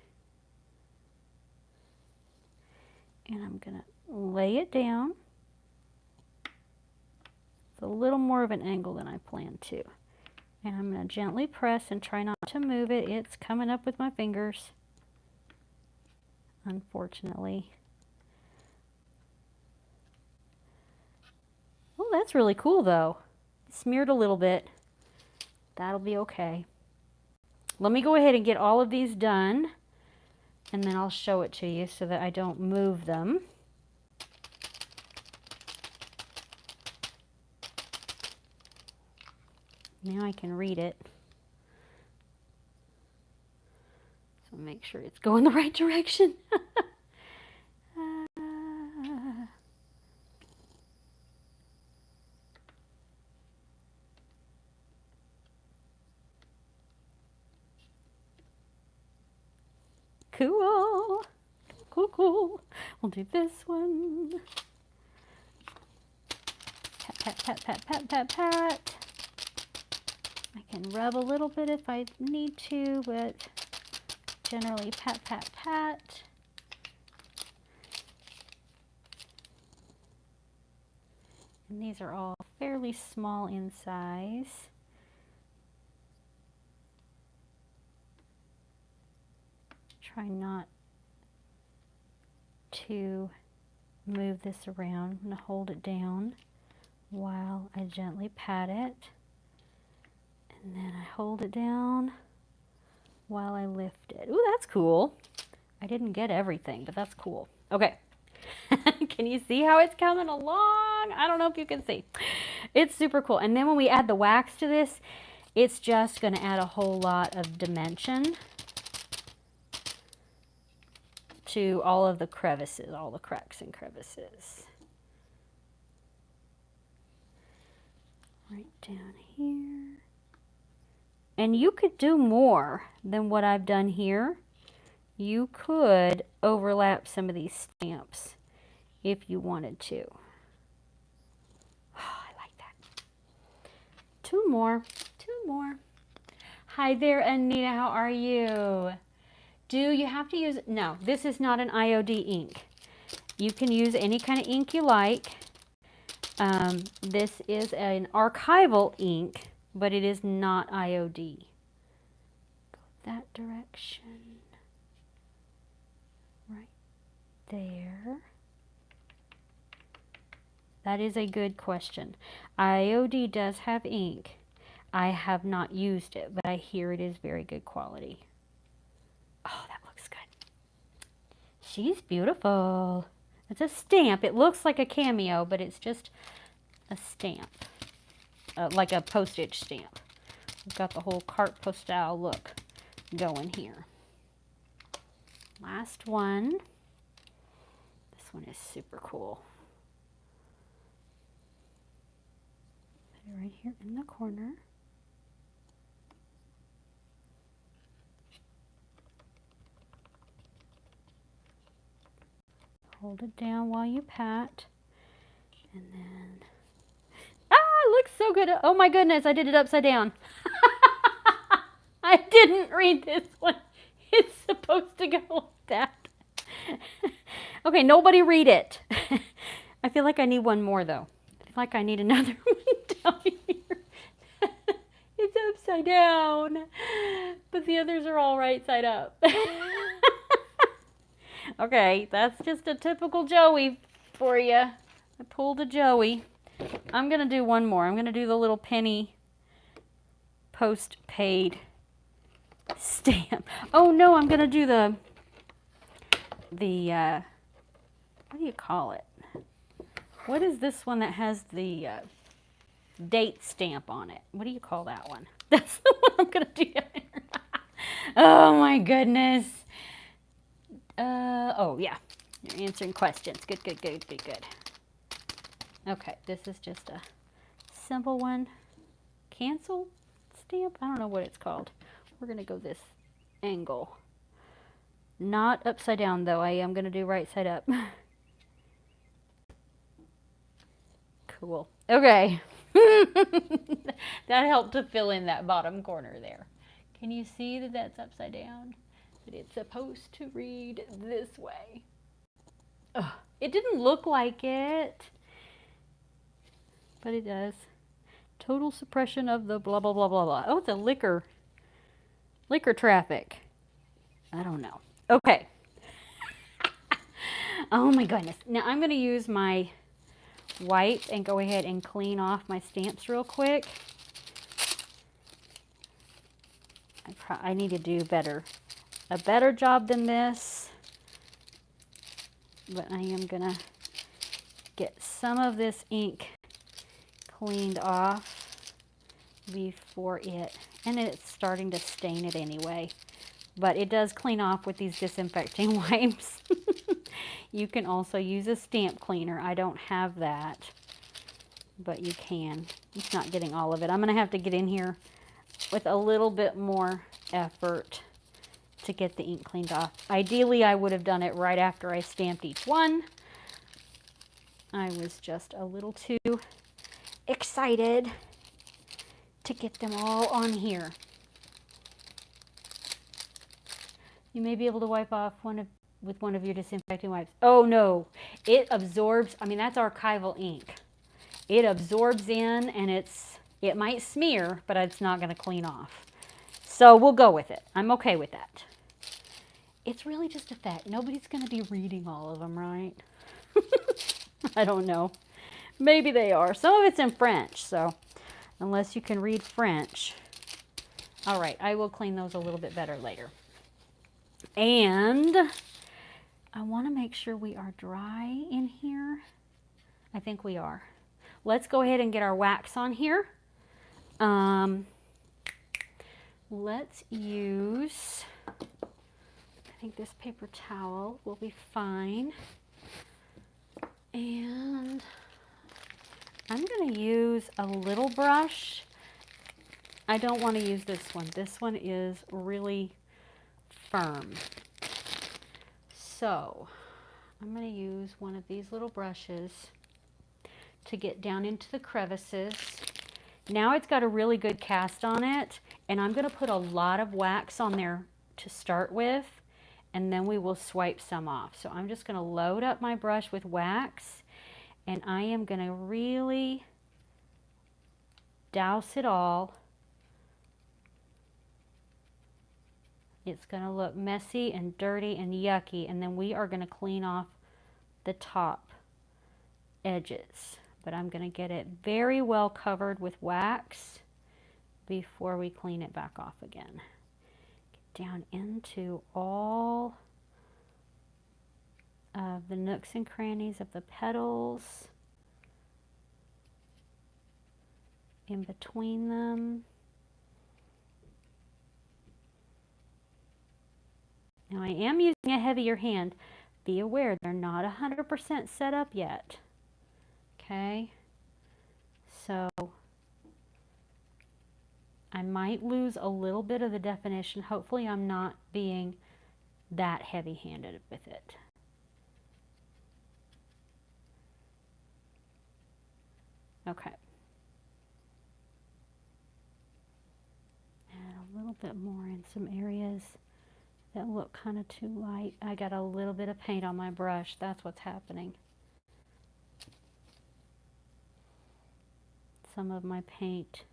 And I'm going to lay it down. It's a little more of an angle than I planned to. And I'm going to gently press and try not to move it. It's coming up with my fingers, unfortunately. Oh, that's really cool though. Smeared a little bit. That'll be okay. Let me go ahead and get all of these done, and then I'll show it to you so that I don't move them. Now I can read it. So make sure it's going the right direction. Cool. Cool, cool. We'll do this one. Pat, pat, pat, pat, pat, pat, pat. I can rub a little bit if I need to, but generally pat, pat, pat. And these are all fairly small in size. Try not to move this around. I'm going to hold it down while I gently pat it. And then I hold it down while I lift it. Ooh, that's cool. I didn't get everything, but that's cool. Okay. Can you see how it's coming along? I don't know if you can see. It's super cool. And then when we add the wax to this, it's just going to add a whole lot of dimension to all of the crevices, all the cracks and crevices. Right down here. And you could do more than what I've done here. You could overlap some of these stamps if you wanted to. Oh, I like that. two more. Hi there, Anita. How are you? Do you have to use, no, this is not an IOD ink. You can use any kind of ink you like. This is an archival ink, but it is not IOD. Go that direction. Right there. That is a good question. IOD does have ink. I have not used it, but I hear it is very good quality. Oh, that looks good. She's beautiful. It's a stamp. It looks like a cameo, but it's just a stamp, like a postage stamp. We've got the whole carte postale look going here. Last one. This one is super cool. Put it right here in the corner. Hold it down while you pat. And then, it looks so good. Oh my goodness, I did it upside down. I didn't read this one. It's supposed to go like that. Okay, nobody read it. I feel like I need one more though. I feel like I need another one down here. It's upside down, but the others are all right side up. Okay, that's just a typical Joey for you. I pulled a Joey. I'm going to do one more. I'm going to do the little penny postpaid stamp. Oh no, I'm going to do the what do you call it? What is this one that has the date stamp on it? What do you call that one? That's the one I'm going to do. Oh my goodness. Oh yeah, you're answering questions. Good. Okay, this is just a simple one. Cancel stamp? I don't know what it's called. We're going to go this angle. Not upside down though. I am going to do right side up. Cool. Okay. That helped to fill in that bottom corner there. Can you see that that's upside down? That it's supposed to read this way. Ugh, it didn't look like it, but it does. Total suppression of the blah, blah, blah, blah, blah. Oh, it's a liquor traffic. I don't know. Okay. Oh my goodness. Now I'm going to use my wipe and go ahead and clean off my stamps real quick. I need to do a better job than this, but I am gonna get some of this ink cleaned off before and it's starting to stain it anyway, but it does clean off with these disinfecting wipes. You can also use a stamp cleaner. I don't have that, but you can. It's not getting all of it. I'm gonna have to get in here with a little bit more effort to get the ink cleaned off. Ideally, I would have done it right after I stamped each one. I was just a little too excited to get them all on here. You may be able to wipe off with one of your disinfecting wipes. Oh no, it absorbs. I mean, that's archival ink. It absorbs in, and it might smear, but it's not going to clean off. So we'll go with it. I'm okay with that. It's really just a fact. Nobody's going to be reading all of them, right? I don't know. Maybe they are. Some of it's in French, so unless you can read French. All right, I will clean those a little bit better later. And I want to make sure we are dry in here. I think we are. Let's go ahead and get our wax on here. Let's use, I think this paper towel will be fine. And I'm going to use a little brush. I don't want to use this one. This one is really firm. So I'm going to use one of these little brushes to get down into the crevices Now it's got a really good cast on it, and I'm going to put a lot of wax on there to start with, and then we will swipe some off. So I'm just going to load up my brush with wax, and I am going to really douse it all. It's going to look messy and dirty and yucky, and then we are going to clean off the top edges. But I'm going to get it very well covered with wax before we clean it back off again. Get down into all of the nooks and crannies of the petals, in between them. Now I am using a heavier hand. Be aware they're not 100% set up yet. Okay, so I might lose a little bit of the definition. Hopefully I'm not being that heavy-handed with it. Okay. Add a little bit more in some areas that look kind of too light. I got a little bit of paint on my brush. That's what's happening. Some of my paint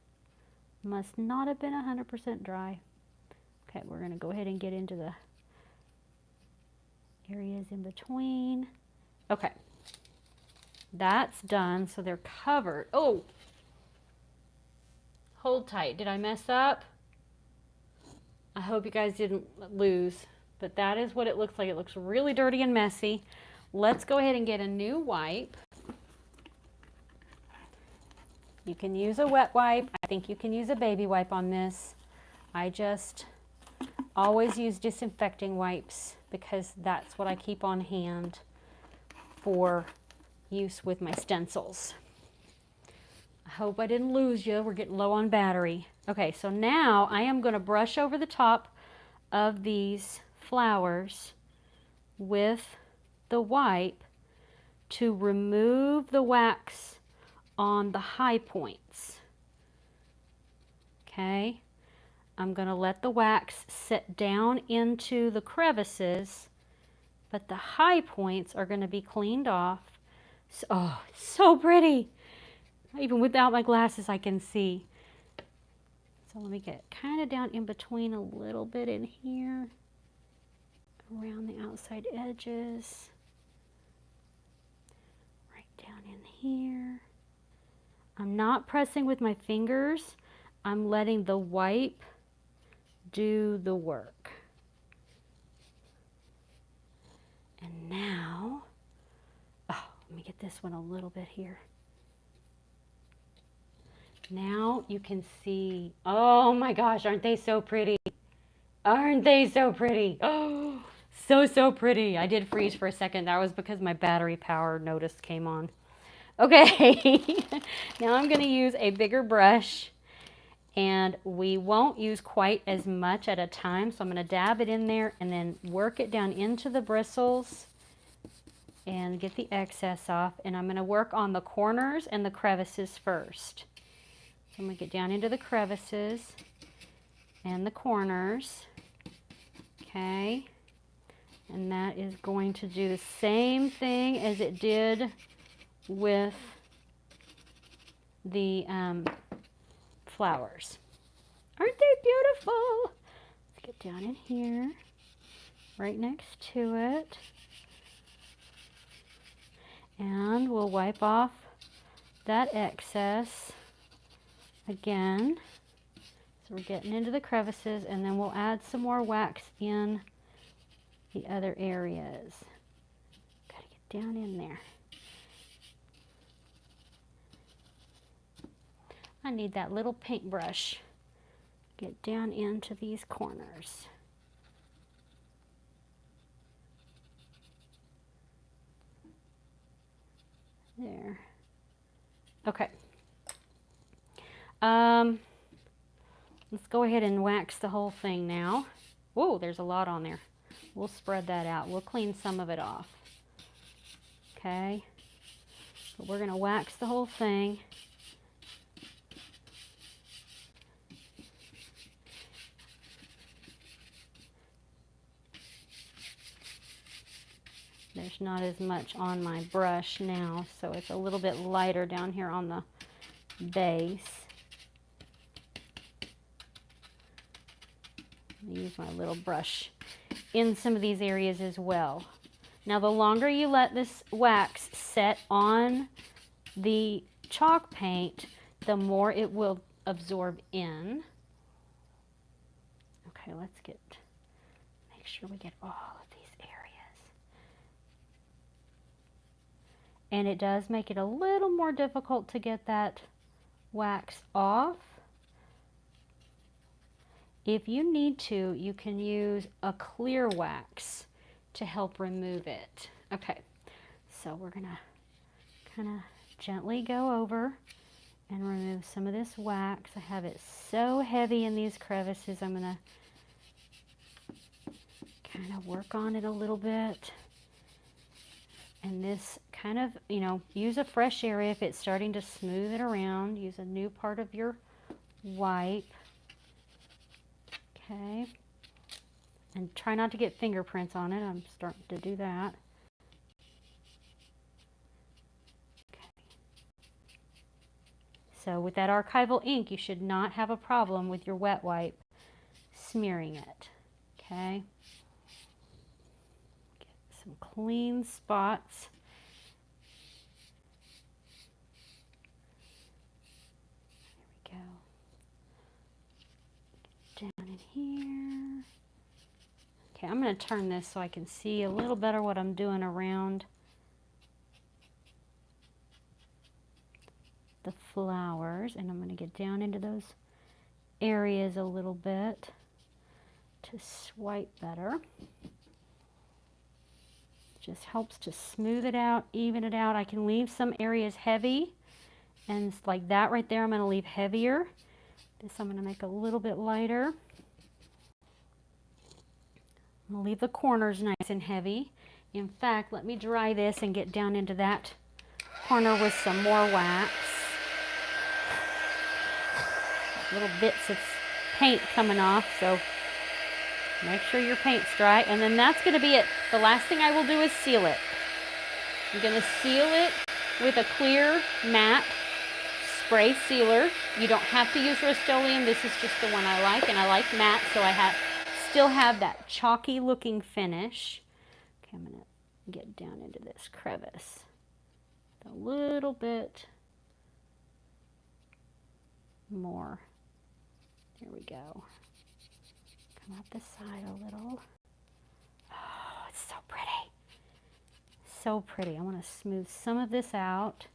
must not have been 100% dry. Okay, we're going to go ahead and get into the areas in between. Okay, that's done, so they're covered. Oh, hold tight. Did I mess up? I hope you guys didn't lose, but that is what it looks like. It looks really dirty and messy. Let's go ahead and get a new wipe. You can use a wet wipe. I think you can use a baby wipe on this. I just always use disinfecting wipes because that's what I keep on hand for use with my stencils. I hope I didn't lose you. We're getting low on battery. Okay, so now I am going to brush over the top of these flowers with the wipe to remove the wax on the high points. Okay, I'm going to let the wax set down into the crevices, but the high points are going to be cleaned off. So, oh, it's so pretty. Even without my glasses, I can see. So let me get kind of down in between a little bit in here, around the outside edges, right down in here. I'm not pressing with my fingers. I'm letting the wipe do the work. And now, oh, let me get this one a little bit here. Now you can see, oh my gosh, aren't they so pretty? Aren't they so pretty? Oh, so pretty. I did freeze for a second. That was because my battery power notice came on. Okay, now I'm going to use a bigger brush, and we won't use quite as much at a time, so I'm going to dab it in there and then work it down into the bristles and get the excess off. And I'm going to work on the corners and the crevices first. So I'm going to get down into the crevices and the corners. Okay, and that is going to do the same thing as it did with the flowers. Aren't they beautiful? Let's get down in here, right next to it. And we'll wipe off that excess again. So we're getting into the crevices, and then we'll add some more wax in the other areas. Gotta get down in there. I need that little paintbrush. Get down into these corners. There. Okay. Let's go ahead and wax the whole thing now. Whoa, there's a lot on there. We'll spread that out. We'll clean some of it off. Okay. But we're going to wax the whole thing. not as much on my brush now, so it's a little bit lighter down here on the base. Use my little brush in some of these areas as well. Now the longer you let this wax set on the chalk paint, the more it will absorb in. Okay, let's make sure we get all of these areas. And it does make it a little more difficult to get that wax off. If you need to, you can use a clear wax to help remove it. Okay, so we're gonna kind of gently go over and remove some of this wax. I have it so heavy in these crevices. I'm gonna kind of work on it a little bit. And this kind of, use a fresh area if it's starting to smooth it around. Use a new part of your wipe. Okay. And try not to get fingerprints on it. I'm starting to do that. Okay. So with that archival ink, you should not have a problem with your wet wipe smearing it. Okay. Get some clean spots. There we go. Down in here. Okay, I'm going to turn this so I can see a little better what I'm doing around the flowers, and I'm going to get down into those areas a little bit to swipe better. Just helps to smooth it out, even it out. I can leave some areas heavy, and like that right there I'm going to leave heavier. This I'm going to make a little bit lighter. I'm going to leave the corners nice and heavy. In fact, let me dry this and get down into that corner with some more wax. Little bits of paint coming off, so make sure your paint's dry. And then that's going to be it. The last thing I will do is seal it. I'm going to seal it with a clear matte spray sealer. You don't have to use Rust-Oleum. This is just the one I like, and I like matte, so I still have that chalky looking finish. Okay, I'm going to get down into this crevice a little bit more. There we go. Come up the side a little. Oh, it's so pretty. So pretty. I want to smooth some of this out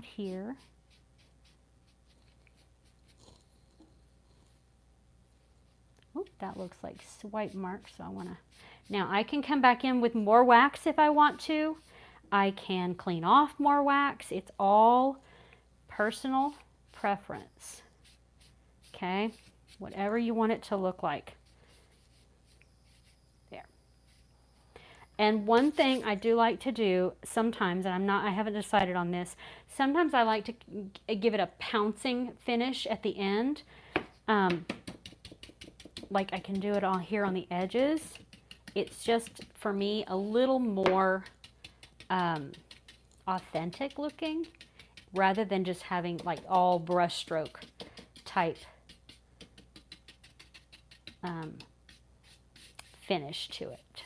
here. Oop, that looks like swipe marks, so I want to... Now I can come back in with more wax if I want to. I can clean off more wax. It's all personal preference. Okay, whatever you want it to look like. There. And one thing I do like to do sometimes, and I haven't decided on this, sometimes I like to give it a pouncing finish at the end. Like I can do it all here on the edges. It's just, for me, a little more authentic looking, rather than just having like all brush stroke type finish to it.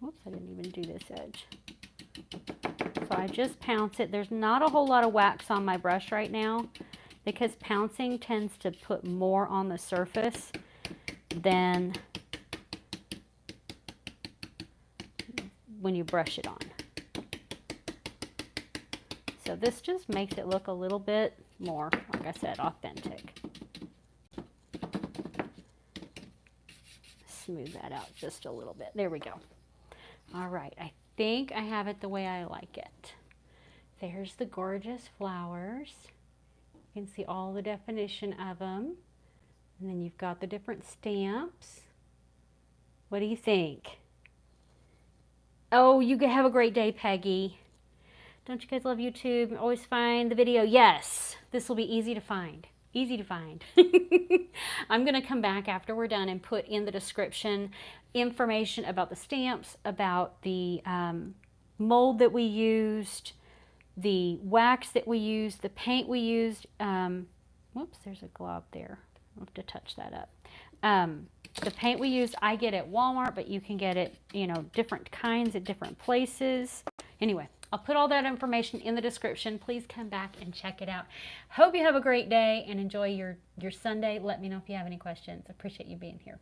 Oops, I didn't even do this edge. So I just pounce it. There's not a whole lot of wax on my brush right now, because pouncing tends to put more on the surface than when you brush it on. So this just makes it look a little bit more, like I said, authentic. Smooth that out just a little bit. There we go. All right, I think I have it the way I like it. There's the gorgeous flowers. You can see all the definition of them. And then you've got the different stamps. What do you think? Oh, you have a great day, Peggy. Don't you guys love YouTube? Always find the video. Yes, this will be easy to find. Easy to find. I'm going to come back after we're done and put in the description information about the stamps, about the mold that we used, the wax that we used, the paint we used. Whoops, there's a glob there. I'll have to touch that up. The paint we used, I get at Walmart, but you can get it, you know, different kinds at different places. Anyway, I'll put all that information in the description. Please come back and check it out. Hope you have a great day and enjoy your Sunday. Let me know if you have any questions. I appreciate you being here.